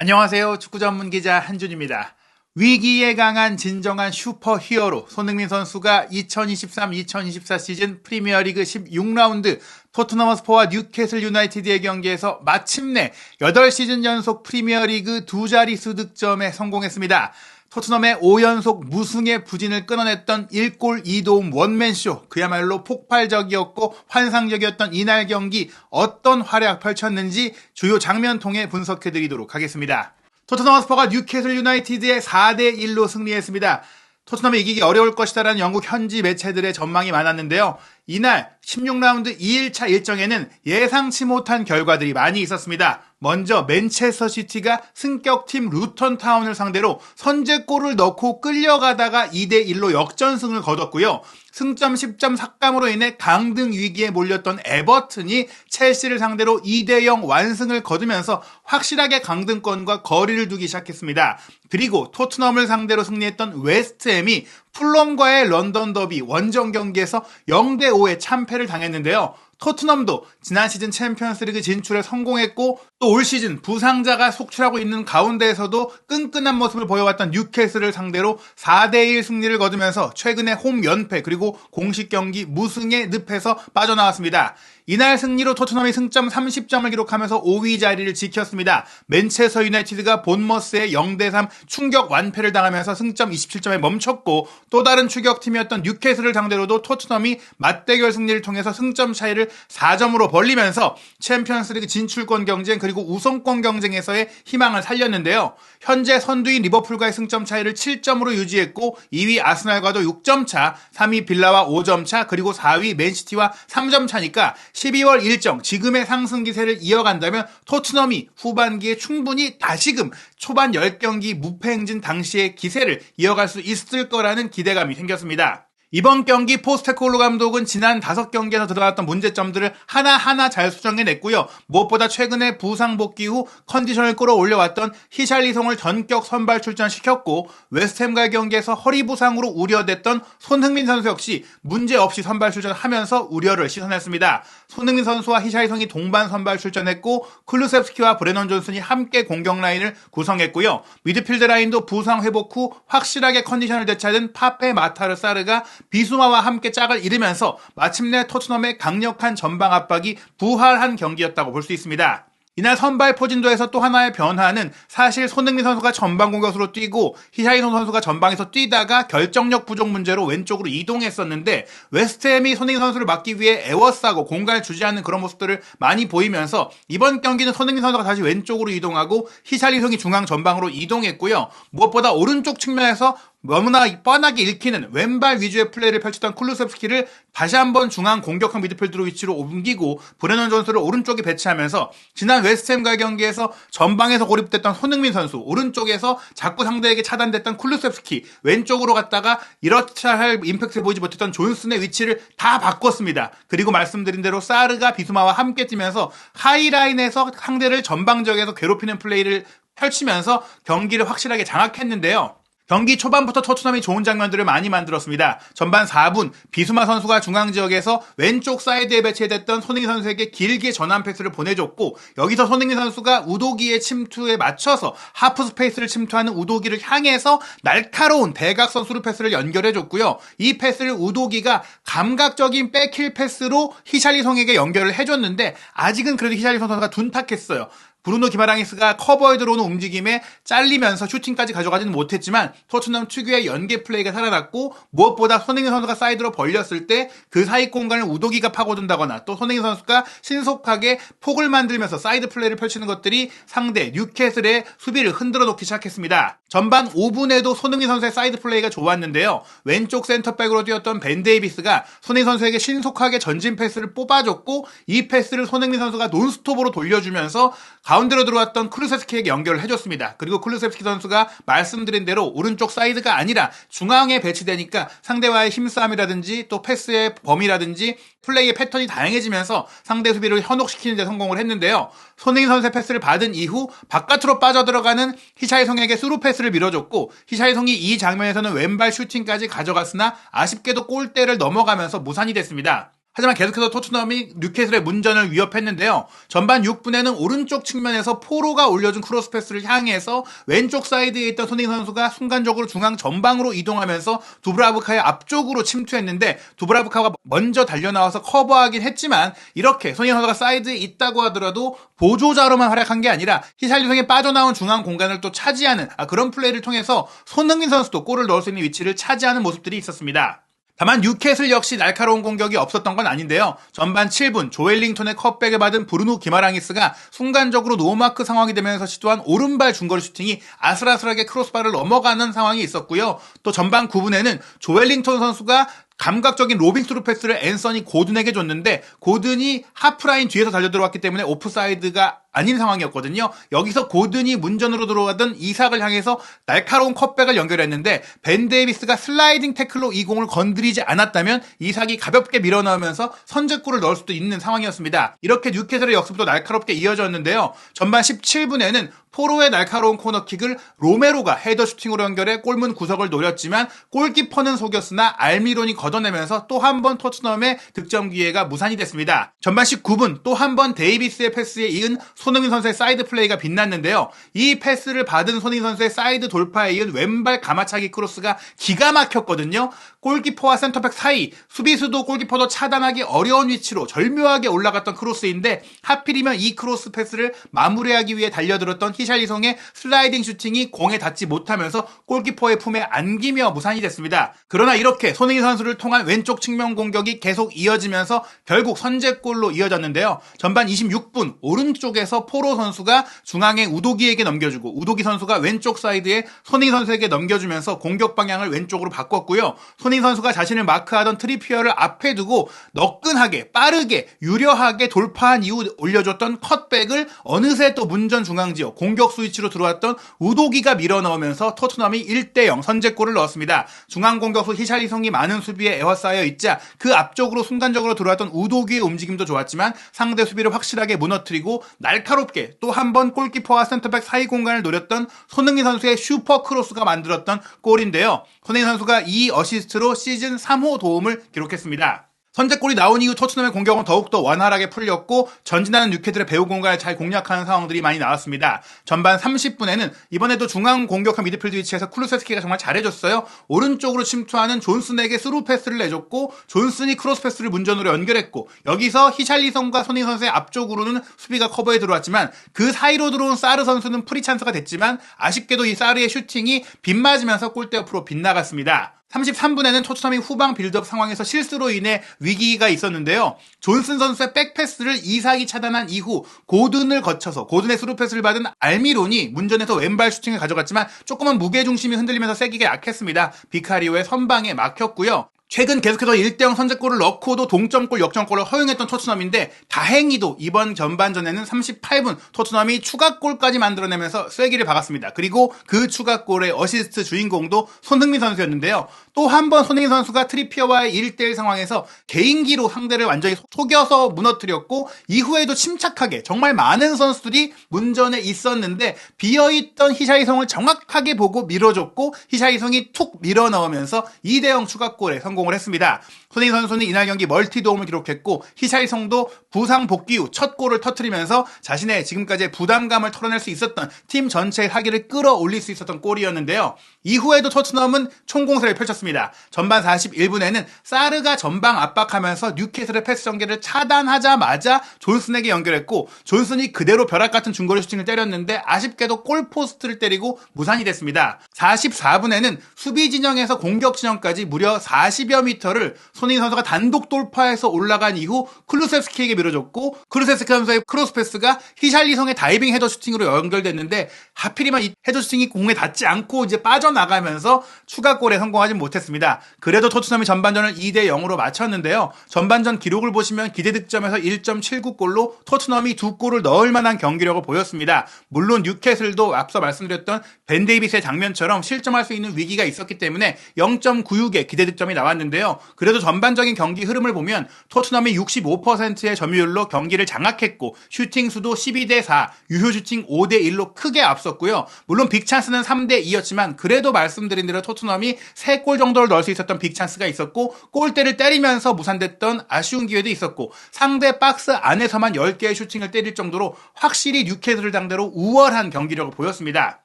안녕하세요. 축구 전문 기자 한준입니다. 위기에 강한 진정한 슈퍼히어로 손흥민 선수가 2023-2024 시즌 프리미어리그 16라운드 토트넘 허스퍼와 뉴캐슬 유나이티드의 경기에서 마침내 8시즌 연속 프리미어리그 두 자릿수 득점에 성공했습니다. 토트넘의 5연속 무승의 부진을 끊어냈던 1골 2도움 원맨쇼, 그야말로 폭발적이었고 환상적이었던 이날 경기 어떤 활약 펼쳤는지 주요 장면 통해 분석해드리도록 하겠습니다. 토트넘 허스퍼가 뉴캐슬 유나이티드의 4대1로 승리했습니다. 토트넘이 이기기 어려울 것이다라는 영국 현지 매체들의 전망이 많았는데요. 이날 16라운드 2일차 일정에는 예상치 못한 결과들이 많이 있었습니다. 먼저 맨체스터 시티가 승격팀 루턴 타운을 상대로 선제골을 넣고 끌려가다가 2대1로 역전승을 거뒀고요. 승점 10점 삭감으로 인해 강등 위기에 몰렸던 에버튼이 첼시를 상대로 2대0 완승을 거두면서 확실하게 강등권과 거리를 두기 시작했습니다. 그리고 토트넘을 상대로 승리했던 웨스트햄이 풀럼과의 런던 더비 원정 경기에서 0대5의 참패를 당했는데요. 토트넘도 지난 시즌 챔피언스리그 진출에 성공했고 또 올 시즌 부상자가 속출하고 있는 가운데에서도 끈끈한 모습을 보여왔던 뉴캐슬을 상대로 4대1 승리를 거두면서 최근에 홈 연패 그리고 공식 경기 무승의 늪에서 빠져나왔습니다. 이날 승리로 토트넘이 승점 30점을 기록하면서 5위 자리를 지켰습니다. 맨체스터 유나이티드가 본머스의 0대3 충격 완패를 당하면서 승점 27점에 멈췄고 또 다른 추격팀이었던 뉴캐슬을 상대로도 토트넘이 맞대결 승리를 통해서 승점 차이를 4점으로 벌리면서 챔피언스리그 진출권 경쟁 그리고 우승권 경쟁에서의 희망을 살렸는데요. 현재 선두인 리버풀과의 승점 차이를 7점으로 유지했고 2위 아스날과도 6점 차, 3위 빌라와 5점 차, 그리고 4위 맨시티와 3점 차니까 12월 일정 지금의 상승 기세를 이어간다면 토트넘이 후반기에 충분히 다시금 초반 10경기 무패 행진 당시의 기세를 이어갈 수 있을 거라는 기대감이 생겼습니다. 이번 경기 포스테코글루 감독은 지난 5경기에서 들어갔던 문제점들을 하나하나 잘 수정해냈고요. 무엇보다 최근에 부상 복귀 후 컨디션을 끌어올려왔던 히샬리송을 전격 선발 출전시켰고 웨스트햄과의 경기에서 허리 부상으로 우려됐던 손흥민 선수 역시 문제없이 선발 출전하면서 우려를 씻어냈습니다. 손흥민 선수와 히샬리송이 동반 선발 출전했고 클루셉스키와 브레넌 존슨이 함께 공격 라인을 구성했고요. 미드필드 라인도 부상 회복 후 확실하게 컨디션을 되찾은 파페 마타르 사르가 비수마와 함께 짝을 이루면서 마침내 토트넘의 강력한 전방 압박이 부활한 경기였다고 볼 수 있습니다. 이날 선발 포진도에서 또 하나의 변화는 사실 손흥민 선수가 전방 공격수로 뛰고 히샤이손 선수가 전방에서 뛰다가 결정력 부족 문제로 왼쪽으로 이동했었는데 웨스트햄이 손흥민 선수를 막기 위해 에워싸고 공간을 주지 않는 그런 모습들을 많이 보이면서 이번 경기는 손흥민 선수가 다시 왼쪽으로 이동하고 히샬리송이 중앙 전방으로 이동했고요. 무엇보다 오른쪽 측면에서 너무나 뻔하게 읽히는 왼발 위주의 플레이를 펼쳤던 쿨루셉스키를 다시 한번 중앙 공격형 미드필드로 위치로 옮기고 브레넌 존스를 오른쪽에 배치하면서 지난 웨스트햄과의 경기에서 전방에서 고립됐던 손흥민 선수, 오른쪽에서 자꾸 상대에게 차단됐던 쿨루셉스키, 왼쪽으로 갔다가 이렇다 할 임팩트를 보이지 못했던 존슨의 위치를 다 바꿨습니다. 그리고 말씀드린 대로 사르가 비수마와 함께 뛰면서 하이라인에서 상대를 전방 지역에서 괴롭히는 플레이를 펼치면서 경기를 확실하게 장악했는데요. 경기 초반부터 토트넘이 좋은 장면들을 많이 만들었습니다. 전반 4분 비수마 선수가 중앙지역에서 왼쪽 사이드에 배치됐던 손흥민 선수에게 길게 전환 패스를 보내줬고 여기서 손흥민 선수가 우도기의 침투에 맞춰서 하프 스페이스를 침투하는 우도기를 향해서 날카로운 대각선 수루 패스를 연결해줬고요. 이 패스를 우도기가 감각적인 백힐 패스로 히샬리송에게 연결을 해줬는데 아직은 그래도 히샬리송 선수가 둔탁했어요. 브루노 기마랑이스가 커버에 들어오는 움직임에 잘리면서 슈팅까지 가져가지는 못했지만 토트넘 특유의 연계 플레이가 살아났고 무엇보다 손흥민 선수가 사이드로 벌렸을 때 그 사이 공간을 우도기가 파고든다거나 또 손흥민 선수가 신속하게 폭을 만들면서 사이드 플레이를 펼치는 것들이 상대 뉴캐슬의 수비를 흔들어 놓기 시작했습니다. 전반 5분에도 손흥민 선수의 사이드 플레이가 좋았는데요. 왼쪽 센터백으로 뛰었던 벤 데이비스가 손흥민 선수에게 신속하게 전진 패스를 뽑아줬고 이 패스를 손흥민 선수가 논스톱으로 돌려주면서 가운데로 들어왔던 쿨루셉스키에게 연결을 해줬습니다. 그리고 쿨루셉스키 선수가 말씀드린 대로 오른쪽 사이드가 아니라 중앙에 배치되니까 상대와의 힘싸움이라든지 또 패스의 범위라든지 플레이의 패턴이 다양해지면서 상대 수비를 현혹시키는 데 성공을 했는데요. 손흥민 선수의 패스를 받은 이후 바깥으로 빠져들어가는 히샤이송에게 스루 패스를 밀어줬고 히샤이송이 이 장면에서는 왼발 슈팅까지 가져갔으나 아쉽게도 골대를 넘어가면서 무산이 됐습니다. 하지만 계속해서 토트넘이 뉴캐슬의 문전을 위협했는데요. 전반 6분에는 오른쪽 측면에서 포로가 올려준 크로스 패스를 향해서 왼쪽 사이드에 있던 손흥민 선수가 순간적으로 중앙 전방으로 이동하면서 두브라브카의 앞쪽으로 침투했는데 두브라브카가 먼저 달려나와서 커버하긴 했지만 이렇게 손흥민 선수가 사이드에 있다고 하더라도 보조자로만 활약한 게 아니라 히샬리송에 빠져나온 중앙 공간을 또 차지하는 그런 플레이를 통해서 손흥민 선수도 골을 넣을 수 있는 위치를 차지하는 모습들이 있었습니다. 다만 뉴캐슬 역시 날카로운 공격이 없었던 건 아닌데요. 전반 7분 조엘링턴의 컵백을 받은 브루노 기마랑이스가 순간적으로 노마크 상황이 되면서 시도한 오른발 중거리 슈팅이 아슬아슬하게 크로스바를 넘어가는 상황이 있었고요. 또 전반 9분에는 조엘링턴 선수가 감각적인 로빙 스루 패스를 앤서니 고든에게 줬는데 고든이 하프라인 뒤에서 달려들어왔기 때문에 오프사이드가 아닌 상황이었거든요. 여기서 고든이 문전으로 들어가던 이삭을 향해서 날카로운 컷백을 연결했는데 벤 데이비스가 슬라이딩 태클로 이 공을 건드리지 않았다면 이삭이 가볍게 밀어넣으면서 선제골을 넣을 수도 있는 상황이었습니다. 이렇게 뉴캐슬의 역습도 날카롭게 이어졌는데요. 전반 17분에는 포로의 날카로운 코너킥을 로메로가 헤더 슈팅으로 연결해 골문 구석을 노렸지만 골키퍼는 속였으나 알미론이 걷어내면서 또 한 번 토트넘의 득점 기회가 무산이 됐습니다. 전반 19분 또 한 번 데이비스의 패스에 이은 손흥민 선수의 사이드 플레이가 빛났는데요. 이 패스를 받은 손흥민 선수의 사이드 돌파에 이은 왼발 가마차기 크로스가 기가 막혔거든요. 골키퍼와 센터백 사이, 수비수도 골키퍼도 차단하기 어려운 위치로 절묘하게 올라갔던 크로스인데 하필이면 이 크로스 패스를 마무리하기 위해 달려들었던 히샬리송의 슬라이딩 슈팅이 공에 닿지 못하면서 골키퍼의 품에 안기며 무산이 됐습니다. 그러나 이렇게 손흥민 선수를 통한 왼쪽 측면 공격이 계속 이어지면서 결국 선제골로 이어졌는데요. 전반 26분 오른쪽에서 포로 선수가 중앙에 우도기에게 넘겨주고 우도기 선수가 왼쪽 사이드에 손흥민 선수에게 넘겨주면서 공격 방향을 왼쪽으로 바꿨고요. 손흥민 선수가 자신을 마크하던 트리피어를 앞에 두고 너끈하게 빠르게 유려하게 돌파한 이후 올려줬던 컷백을 어느새 또 문전 중앙지역 공격 스위치로 들어왔던 우도기가 밀어넣으면서 토트넘이 1대0 선제골을 넣었습니다. 중앙 공격수 히샬리송이 많은 수비에 에워싸여 있자 그 앞쪽으로 순간적으로 들어왔던 우도기의 움직임도 좋았지만 상대 수비를 확실하게 무너뜨리고 날카롭게 또 한 번 골키퍼와 센터백 사이 공간을 노렸던 손흥민 선수의 슈퍼 크로스가 만들었던 골인데요. 손흥민 선수가 이 어시스트로 시즌 3호 도움을 기록했습니다. 선제골이 나온 이후 토트넘의 공격은 더욱더 원활하게 풀렸고 전진하는 뉴캐슬의 배후 공간을 잘 공략하는 상황들이 많이 나왔습니다. 전반 30분에는 이번에도 중앙 공격형 미드필드 위치에서 쿠루세스키가 정말 잘해줬어요. 오른쪽으로 침투하는 존슨에게 스루 패스를 내줬고 존슨이 크로스 패스를 문전으로 연결했고 여기서 히샬리송과 손흥민 선수의 앞쪽으로는 수비가 커버에 들어왔지만 그 사이로 들어온 사르 선수는 프리 찬스가 됐지만 아쉽게도 이 사르의 슈팅이 빗맞으면서 골대 옆으로 빗나갔습니다. 33분에는 토트넘이 후방 빌드업 상황에서 실수로 인해 위기가 있었는데요. 존슨 선수의 백패스를 이삭이 차단한 이후 고든을 거쳐서 고든의 스루 패스를 받은 알미론이 문전에서 왼발 슈팅을 가져갔지만 조금은 무게중심이 흔들리면서 세기가 약했습니다. 비카리오의 선방에 막혔고요. 최근 계속해서 1대0 선제골을 넣고도 동점골, 역전골을 허용했던 토트넘인데 다행히도 이번 전반전에는 38분 토트넘이 추가골까지 만들어내면서 쐐기를 박았습니다. 그리고 그 추가골의 어시스트 주인공도 손흥민 선수였는데요. 또 한 번 손흥민 선수가 트리피어와의 1대1 상황에서 개인기로 상대를 완전히 속여서 무너뜨렸고 이후에도 침착하게 정말 많은 선수들이 문전에 있었는데 비어있던 히샬리송을 정확하게 보고 밀어줬고 히샬리송이 툭 밀어넣으면서 2대0 추가골에 성공을 했습니다. 손흥민 선수는 이날 경기 멀티 도움을 기록했고 히샬리송도 부상 복귀 후 첫 골을 터뜨리면서 자신의 지금까지의 부담감을 털어낼 수 있었던 팀 전체의 사기를 끌어올릴 수 있었던 골이었는데요. 이후에도 토트넘은 총공세를 펼쳤습니다. 전반 41분에는 사르가 전방 압박하면서 뉴캐슬의 패스 전개를 차단하자마자 존슨에게 연결했고 존슨이 그대로 벼락 같은 중거리 슈팅을 때렸는데 아쉽게도 골포스트를 때리고 무산이 됐습니다. 44분에는 수비 진영에서 공격 진영까지 무려 40여 미터를 손흥민 선수가 단독 돌파해서 올라간 이후 클루세스키에게 밀어줬고 클루세스키 선수의 크로스 패스가 히샬리송의 다이빙 헤더 슈팅으로 연결됐는데 하필이면 이 헤더 슈팅이 공에 닿지 않고 이제 빠져나가면서 추가골에 성공하지 못했습니다. 그래도 토트넘이 전반전을 2대0으로 마쳤는데요. 전반전 기록을 보시면 기대 득점에서 1.79골로 토트넘이 2골을 넣을 만한 경기력을 보였습니다. 물론 뉴캐슬도 앞서 말씀드렸던 벤 데이비스의 장면처럼 실점할 수 있는 위기가 있었기 때문에 0.96의 기대 득점이 나왔는데요. 그래도 전반적인 경기 흐름을 보면 토트넘이 65%의 점유율로 경기를 장악했고 슈팅 수도 12대4, 유효 슈팅 5대1로 크게 앞섰고요. 물론 빅찬스는 3대2였지만 그래도 말씀드린 대로 토트넘이 3골 정도를 넣을 수 있었던 빅찬스가 있었고 골대를 때리면서 무산됐던 아쉬운 기회도 있었고 상대 박스 안에서만 10개의 슈팅을 때릴 정도로 확실히 뉴캐슬을 상대로 우월한 경기력을 보였습니다.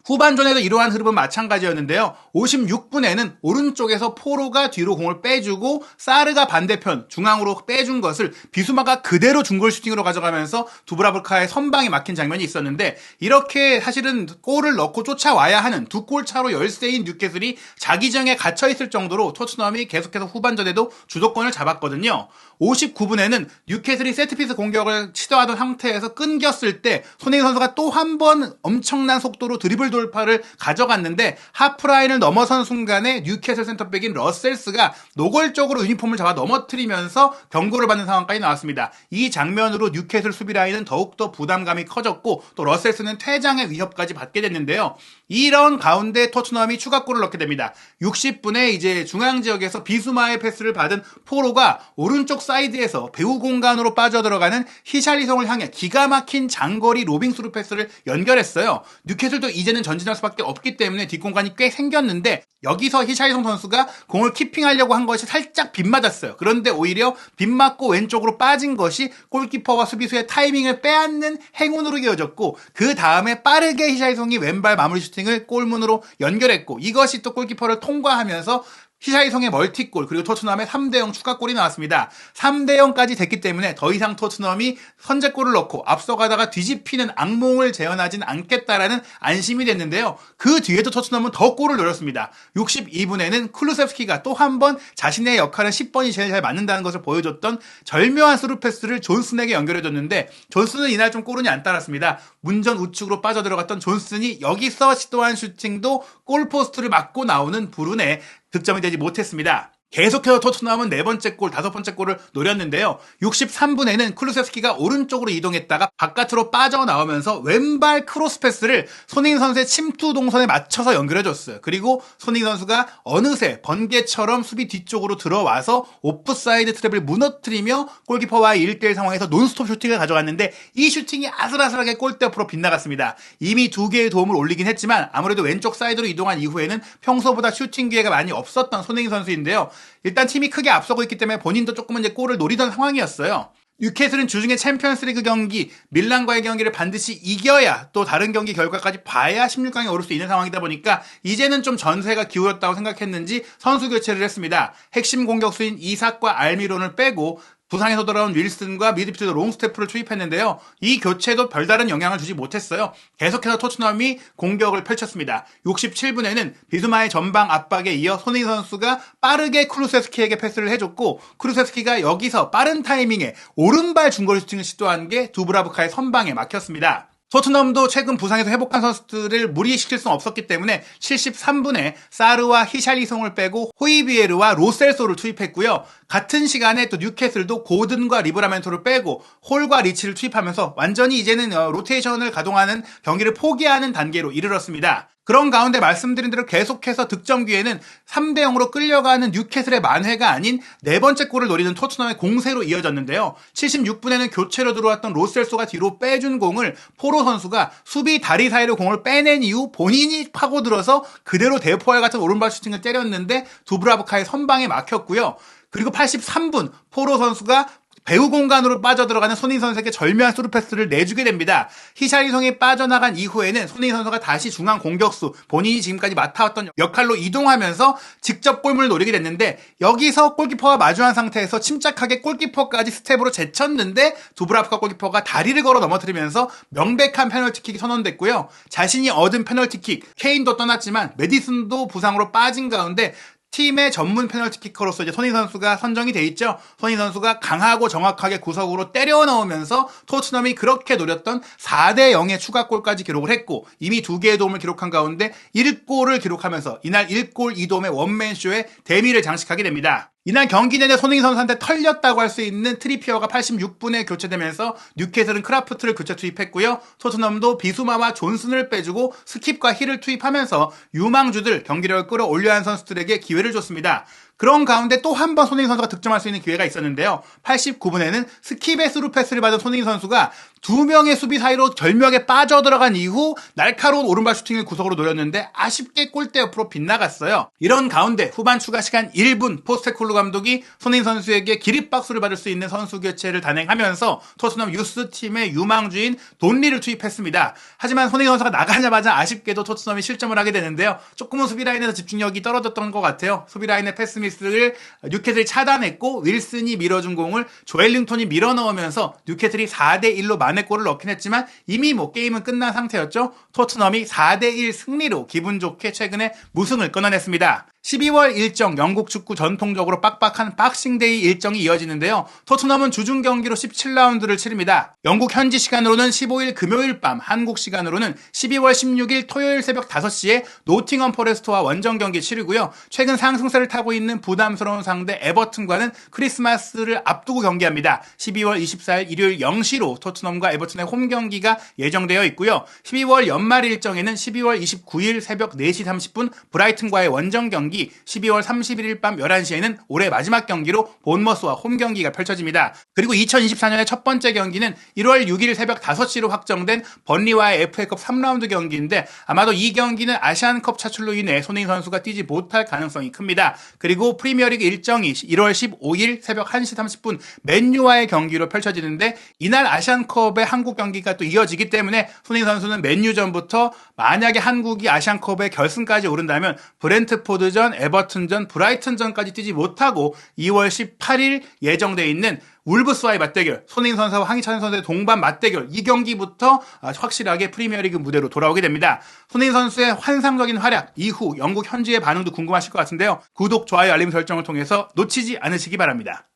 후반전에도 이러한 흐름은 마찬가지였는데요. 56분에는 오른쪽에서 포로가 뒤로 공을 빼주고 사르가 반대편 중앙으로 빼준 것을 비수마가 그대로 중거리 슈팅으로 가져가면서 두브라브카의 선방이 막힌 장면이 있었는데 이렇게 사실은 골을 넣고 쫓아와야 하는 두 골 차로 열세인 뉴캐슬이 자기장에 갇혀있을 정도로 토트넘이 계속해서 후반전에도 주도권을 잡았거든요. 59분에는 뉴캐슬이 세트피스 공격을 시도하던 상태에서 끊겼을 때 손흥민 선수가 또 한 번 엄청난 속도로 드리블 돌파를 가져갔는데 하프라인을 넘어선 순간에 뉴캐슬 센터백인 러셀스가 노골적으로 유니폼을 잡아 넘어뜨리면서 경고를 받는 상황까지 나왔습니다. 이 장면으로 뉴캐슬 수비 라인은 더욱더 부담감이 커졌고 또 러셀스는 퇴장의 위협까지 받게 됐는데요. 이런 가운데 토트넘이 추가골을 넣게 됩니다. 60분에 이제 중앙 지역에서 비수마의 패스를 받은 포로가 오른쪽 사이드에서 배후 공간으로 빠져들어가는 히샬리송을 향해 기가 막힌 장거리 로빙 스루 패스를 연결했어요. 뉴캐슬도 이제는 전진할 수밖에 없기 때문에 뒷공간이 꽤 생겼는데 여기서 히샬리송 선수가 공을 키핑하려고 한 것이 살짝 빗맞았어요. 그런데 오히려 빗맞고 왼쪽으로 빠진 것이 골키퍼와 수비수의 타이밍을 빼앗는 행운으로 이어졌고 그 다음에 빠르게 히샬리송이 왼발 마무리 슈팅을 골문으로 연결했고 이것이 또 골키퍼를 통과하면서 히샬리송의 멀티골 그리고 토트넘의 3대0 추가골이 나왔습니다. 3대0까지 됐기 때문에 더 이상 토트넘이 선제골을 넣고 앞서가다가 뒤집히는 악몽을 재현하진 않겠다라는 안심이 됐는데요. 그 뒤에도 토트넘은 더 골을 노렸습니다. 62분에는 쿨루셉스키가 또 한 번 자신의 역할은 10번이 제일 잘 맞는다는 것을 보여줬던 절묘한 스루 패스를 존슨에게 연결해줬는데 존슨은 이날 좀 골운이 안 따랐습니다. 문전 우측으로 빠져들어갔던 존슨이 여기서 시도한 슈팅도 골포스트를 맞고 나오는 불운에 득점이 되지 못했습니다. 계속해서 토트넘은 4번째 골, 5번째 골을 노렸는데요. 63분에는 쿨루세스키가 오른쪽으로 이동했다가 바깥으로 빠져나오면서 왼발 크로스 패스를 손흥민 선수의 침투 동선에 맞춰서 연결해줬어요. 그리고 손흥민 선수가 어느새 번개처럼 수비 뒤쪽으로 들어와서 오프사이드 트랩을 무너뜨리며 골키퍼와의 1대1 상황에서 논스톱 슈팅을 가져갔는데 이 슈팅이 아슬아슬하게 골대 옆으로 빗나갔습니다. 이미 2개의 도움을 올리긴 했지만 아무래도 왼쪽 사이드로 이동한 이후에는 평소보다 슈팅 기회가 많이 없었던 손흥민 선수인데요. 일단 팀이 크게 앞서고 있기 때문에 본인도 조금은 이제 골을 노리던 상황이었어요. 뉴캐슬은 주중에 챔피언스리그 경기, 밀란과의 경기를 반드시 이겨야 또 다른 경기 결과까지 봐야 16강에 오를 수 있는 상황이다 보니까 이제는 좀 전세가 기울었다고 생각했는지 선수 교체를 했습니다. 핵심 공격수인 이삭과 알미론을 빼고 부상에서 돌아온 윌슨과 미드필더 롱스테프를 투입했는데요. 이 교체도 별다른 영향을 주지 못했어요. 계속해서 토트넘이 공격을 펼쳤습니다. 67분에는 비수마의 전방 압박에 이어 손흥민 선수가 빠르게 쿠루세스키에게 패스를 해줬고 쿠루세스키가 여기서 빠른 타이밍에 오른발 중거리 슈팅을 시도한 게 두브라브카의 선방에 막혔습니다. 토트넘도 최근 부상에서 회복한 선수들을 무리시킬 수는 없었기 때문에 73분에 사르와 히샬리송을 빼고 호이비에르와 로셀소를 투입했고요. 같은 시간에 또 뉴캐슬도 고든과 리브라멘토를 빼고 홀과 리치를 투입하면서 완전히 이제는 로테이션을 가동하는 경기를 포기하는 단계로 이르렀습니다. 그런 가운데 말씀드린 대로 계속해서 득점 기회는 3대0으로 끌려가는 뉴캐슬의 만회가 아닌 4번째 골을 노리는 토트넘의 공세로 이어졌는데요. 76분에는 교체로 들어왔던 로셀소가 뒤로 빼준 공을 포로 선수가 수비 다리 사이로 공을 빼낸 이후 본인이 파고들어서 그대로 대포알 같은 오른발 슈팅을 때렸는데 두브라브카의 선방에 막혔고요. 그리고 83분 포로 선수가 배후 공간으로 빠져들어가는 손흥민 선수에게 절묘한 스루 패스를 내주게 됩니다. 히샬리송이 빠져나간 이후에는 손흥민 선수가 다시 중앙 공격수 본인이 지금까지 맡아왔던 역할로 이동하면서 직접 골문을 노리게 됐는데 여기서 골키퍼와 마주한 상태에서 침착하게 골키퍼까지 스텝으로 제쳤는데 두브라브카 골키퍼가 다리를 걸어 넘어뜨리면서 명백한 페널티킥이 선언됐고요. 자신이 얻은 페널티킥 케인도 떠났지만 메디슨도 부상으로 빠진 가운데 팀의 전문 페널티키커로서 이제 손흥민 선수가 선정이 돼 있죠. 손흥민 선수가 강하고 정확하게 구석으로 때려 넣으면서 토트넘이 그렇게 노렸던 4대0의 추가골까지 기록을 했고 이미 2개의 도움을 기록한 가운데 1골을 기록하면서 이날 1골 2도움의 원맨쇼에 대미를 장식하게 됩니다. 이날 경기 내내 손흥민 선수한테 털렸다고 할 수 있는 트리피어가 86분에 교체되면서 뉴캐슬은 크라프트를 교체 투입했고요. 토트넘도 비수마와 존슨을 빼주고 스킵과 힐을 투입하면서 유망주들 경기력을 끌어올려야 하는 선수들에게 기회를 줬습니다. 그런 가운데 또 한 번 손흥민 선수가 득점할 수 있는 기회가 있었는데요. 89분에는 스킵의 스루 패스를 받은 손흥민 선수가 두 명의 수비 사이로 절묘하게 빠져들어간 이후 날카로운 오른발 슈팅을 구석으로 노렸는데 아쉽게 골대 옆으로 빗나갔어요. 이런 가운데 후반 추가 시간 1분 포스테콜루 감독이 손흥민 선수에게 기립박수를 받을 수 있는 선수 교체를 단행하면서 토트넘 유스팀의 유망주인 돈리를 투입했습니다. 하지만 손흥민 선수가 나가자마자 아쉽게도 토트넘이 실점을 하게 되는데요. 조금은 수비 라인에서 집중력이 떨어졌던 것 같아요. 수비 라인의 패스 미스를 뉴캐슬이 차단했고 윌슨이 밀어준 공을 조엘링턴이 밀어넣으면서 뉴캐슬이 4대1로 만회골을 넣긴 했지만 이미 게임은 끝난 상태였죠. 토트넘이 4대1 승리로 기분 좋게 최근에 무승을 끊어냈습니다. 12월 일정 영국 축구 전통적으로 빡빡한 박싱데이 일정이 이어지는데요. 토트넘은 주중 경기로 17라운드를 치릅니다. 영국 현지 시간으로는 15일 금요일 밤, 한국 시간으로는 12월 16일 토요일 새벽 5시에 노팅엄 포레스트와 원정 경기 치르고요. 최근 상승세를 타고 있는 부담스러운 상대 에버튼과는 크리스마스를 앞두고 경기합니다. 12월 24일 일요일 0시로 토트넘과 에버튼의 홈 경기가 예정되어 있고요. 12월 연말 일정에는 12월 29일 새벽 4시 30분 브라이튼과의 원정 경기, 12월 31일 밤 11시에는 올해 마지막 경기로 본머스와 홈 경기가 펼쳐집니다. 그리고 2024년의 첫 번째 경기는 1월 6일 새벽 5시로 확정된 번리와의 FA컵 3라운드 경기인데 아마도 이 경기는 아시안컵 차출로 인해 손흥민 선수가 뛰지 못할 가능성이 큽니다. 그리고 프리미어리그 일정이 1월 15일 새벽 1시 30분 맨유와의 경기로 펼쳐지는데 이날 아시안컵의 한국 경기가 또 이어지기 때문에 손흥민 선수는 맨유전부터 만약에 한국이 아시안컵의 결승까지 오른다면 브렌트포드전, 에버튼전, 브라이튼전까지 뛰지 못하고 2월 18일 예정돼 있는 울브스와의 맞대결, 손흥민 선수와 황희찬 선수의 동반 맞대결, 이 경기부터 확실하게 프리미어리그 무대로 돌아오게 됩니다. 손흥민 선수의 환상적인 활약 이후 영국 현지의 반응도 궁금하실 것 같은데요. 구독, 좋아요, 알림 설정을 통해서 놓치지 않으시기 바랍니다.